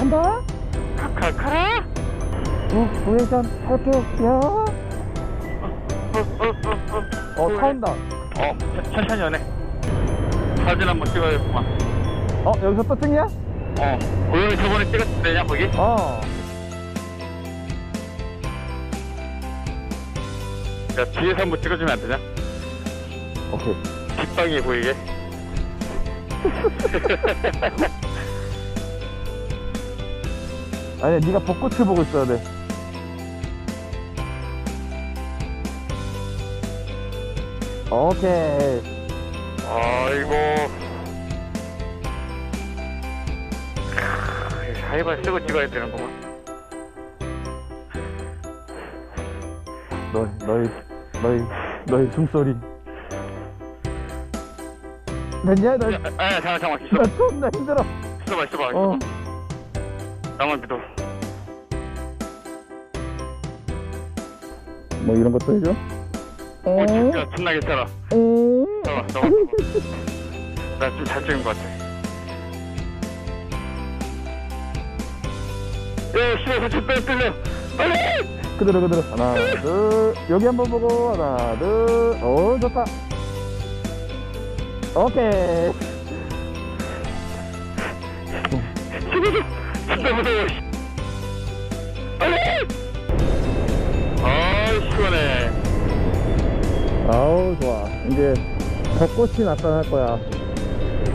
간다. 가라. 우회전 할게요. 차 온다. 천천히 오네. 사진 한번 찍어야겠구만. 여기서 또 찍냐? 고영이 저번에 찍었을 때냐 거기? 야, 뒤에서 한번 찍어주면 안 되냐? 오케이. 뒷방이 보이게. 아니, 네가 벚꽃을 보고 있어야 돼. 오케이. 아이고. 하이발 쓰고 찍어야 되는구만. 너희 숨소리. 됐냐? 잠깐만 있어. 나 존나 힘들어. 있어봐. 나만 믿어. 뭐 이런 것도 해줘? 진짜 존나 괜찮아. 잠깐만. 나 좀 잘 찍은 것 같아. 야, 씨발, 저 빼려. 빨리! 그대로. 하나, 둘. 여기 한번 보고, 하나, 둘. 좋다. 오케이. 진짜 무서워. 빨리! 시원해. 아우, 좋아. 이제 벚꽃이 나타날 거야.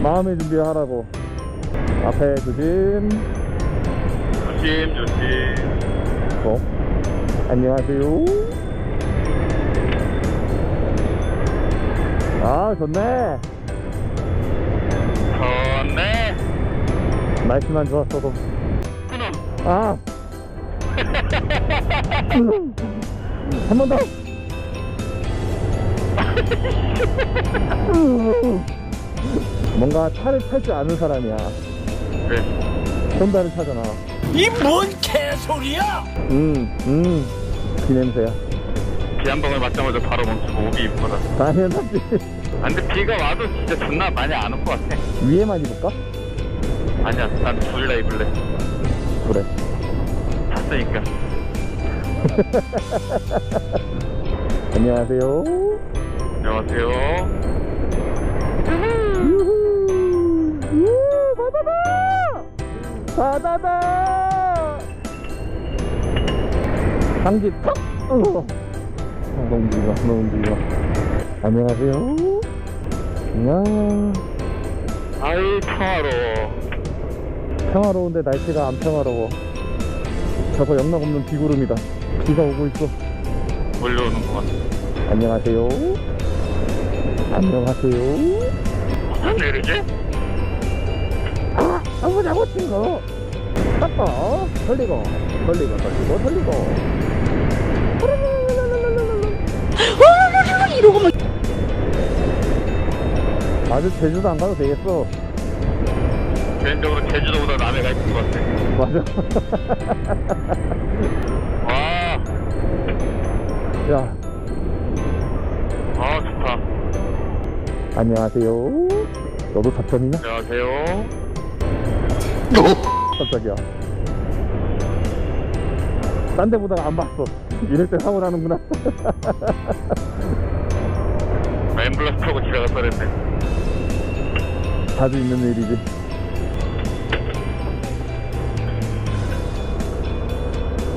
마음의 준비하라고. 앞에 조심. 조심. 안녕하세요. 좋네. 날씨만 좋았어도. 한 번 더. 뭔가 차를 탈 줄 아는 사람이야. 네. 혼다를 타잖아. 이 뭔 개소리야? 비 냄새야. 비 한 방울 맞자마자 바로 멈추고 오비 입거라. 당연하지. 근데 비가 와도 진짜 존나 많이 안 올 것 같아. 위에만 입을까? 아니야, 난 둘 다 입을래. 그래. 탔으니까. 안녕하세요. 안녕하세요. 바다다. 상지 턱. 너무 움직여. 안녕하세요. 안녕. 아이, 평화로워. 평화로운데 날씨가 안 평화로워. 저거 영락없는 비구름이다. 비가 오고 있어. 몰려오는구만. 안녕하세요. 무슨 일이지? 너무 잘못된 거. 닦아. 돌리고. 이러고만. 아주 제주도 안 가도 되겠어. 개인적으로 제주도보다 남해가 이쁜 것 같아. 맞아. 와, 야. 좋다. 안녕하세요. 너도 답변이냐? 안녕하세요. 깜짝이야. 딴 데 보다가 안 봤어. 이럴 때 사고 나는구나. 엠블러스 타고 집에 갈 뻔했네. 자주 있는 일이지.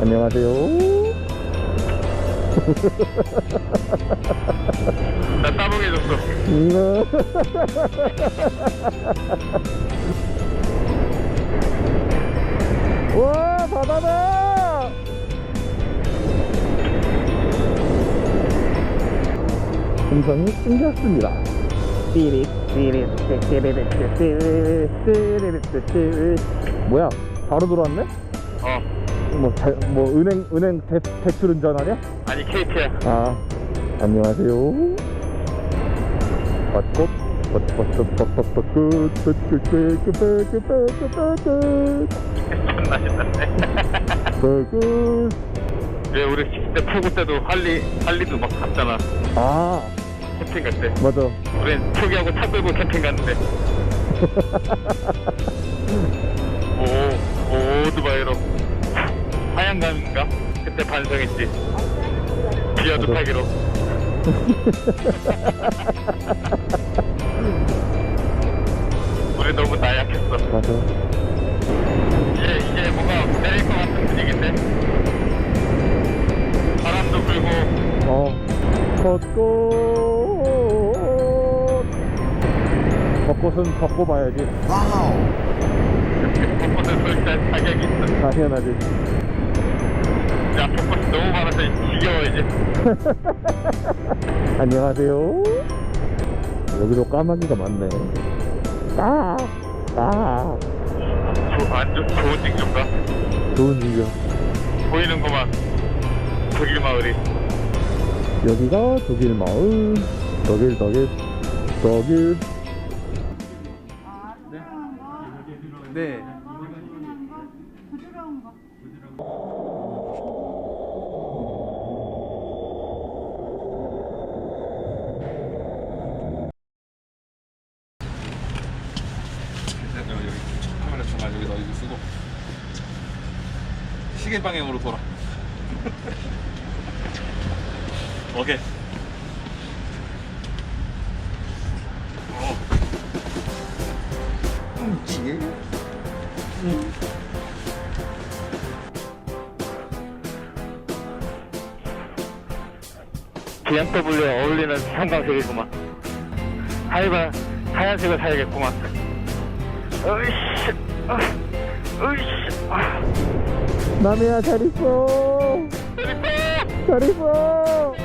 안녕하세요. 나 따봉해줬어. 와, 바다다. 음성이 끊겼습니다. 뭐야? 바로 들어왔네? 은행 대출 운전하냐? 아니, KT야. 안녕하세요. 벚꽃. 존나 신났네. 왜 우리 그때 포구 때도 할리도 막 갔잖아. 캠핑 갈 때. 맞아. 우린 포기하고 차 끌고 캠핑 갔는데. 오, 사이로 하얀감인가? 그때 반성했지. 비어도 타기로. 우리 너무 나약했어. 맞아. 이제 뭔가 내릴 것 같은 분위기인데. 바람도 불고. 벚꽃은 벚꽃 봐야지. 벚꽃은 솔직히 자격이 있어. 당연하지. 야, 벚꽃이 너무 많아서 지겨워 이제. 안녕하세요. 여기도 까마귀가 많네. 좋은 징조인가? 좋은 징조. 보이는구만. 독일 마을이. 여기가 독일 마을. 독일. 네. 여기 카메라 중간 여기다 이거 쓰고 시계 방향으로 돌아. 오케이. BMW에 어울리는 형광색이구만. 하얀색을 사야겠구만. 으이씨, 남이야, 잘 있어. 잘 있어.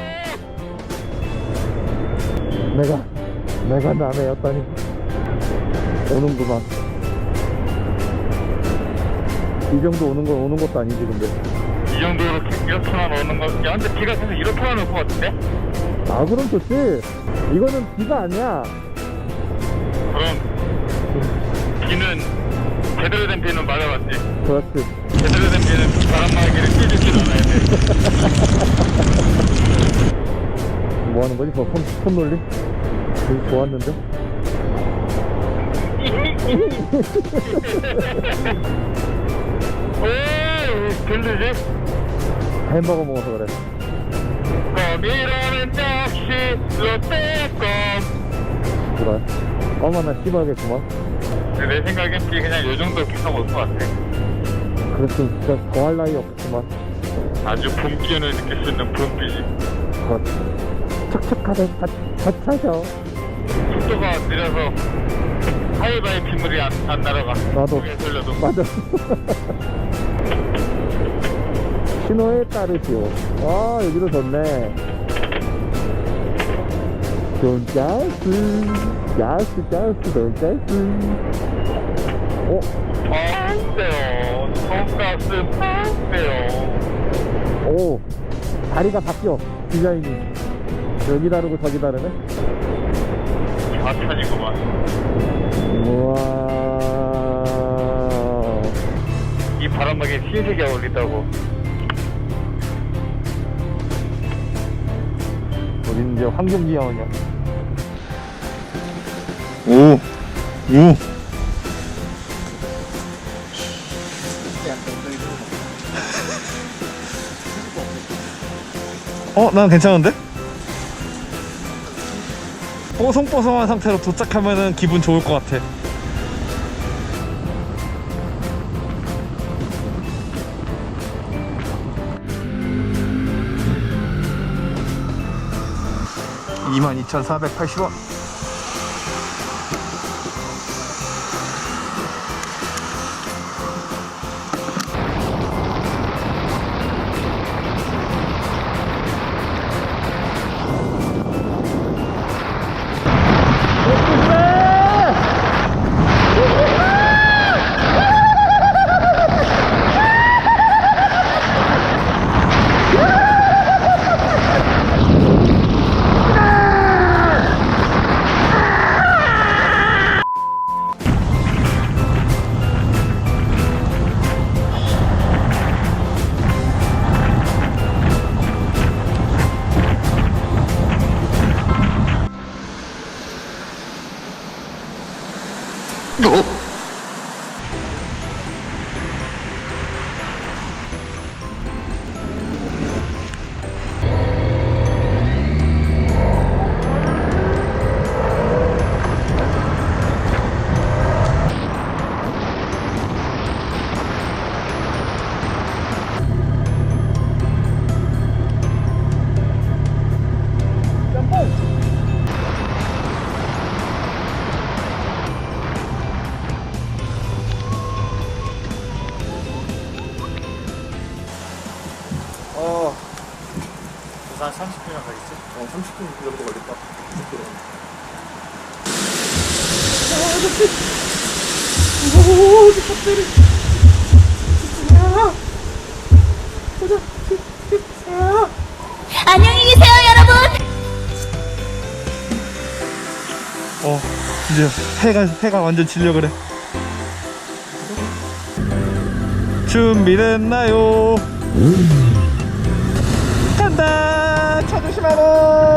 내가 남이었다니. 오는구만. 이 정도 오는 것도 아니지, 근데. 이 정도로 이렇게만 오는 거. 야, 근데 비가 계속 이렇게만 올 것 같은데? 아, 그럼 좋지. 이거는 비가 아니야. 그럼 비는 제대로 된 비는 맞아봤지. 그렇지. 제대로 된 비는 바람막이를 찢을줄 알아야 돼. 뭐 하는 거지? 손 놀림? 되게 좋았는데? 오, 들리지? 햄버거 먹어서 그래. 껌이라는 역시 롯데껌. 그래. 얼마나 심하겠구만. 내 생각엔 비 그냥 요 정도 계속 올 것 같아. 그랬으면 진짜 더할 나위 없지만. 아주 봄 기운을 느낄 수 있는 봄비지. 그렇지. 척척하게 젖혀져. 속도가 느려서 하이바이 빗물이 안 날아가. 나도. 고개 돌려도. 맞아. 신호에 따르시오. 아, 여기도 좋네. 돈가스, 가스, 돈가스. 빵대요. 돈가스 빵대요. 오, 다리가 바뀌어. 디자인이. 여기 다르고 저기 다르네. 좌탄이구만. 우와. 이 바람막에 흰색이 어울린다고. 우린 이제 환경기하원이야. 오. 난 괜찮은데? 뽀송뽀송한 상태로 도착하면은 기분 좋을 것 같아. $22,480원. 30분 정도 걸릴까? 안녕히 계세요, 여러분. 이제 해가 완전 지려 그래. 준비됐나요? 간다. 차 조심하라.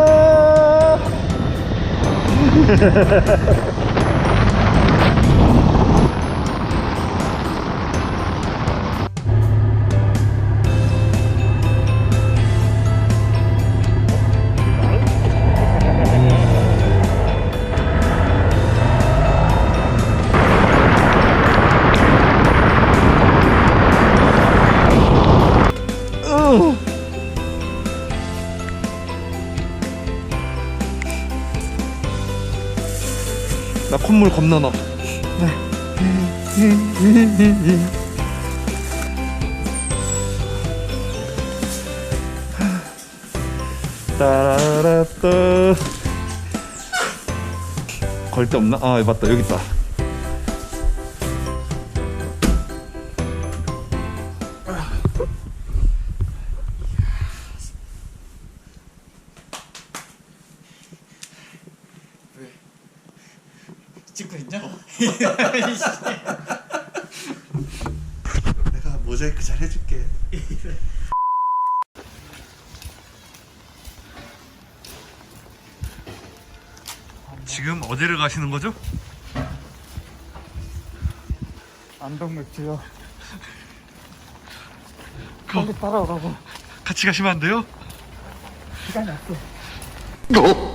나 콧물 겁나 나. 따라라따. 걸 데 없나? 아 맞다, 여기 있다. 찍고 있냐? 내가 모자이크 잘 해줄게. 지금 어디를 가시는 거죠? 안동 맥주요. 거기 따라오라고. 같이 가시면 안 돼요? 시간이 없어.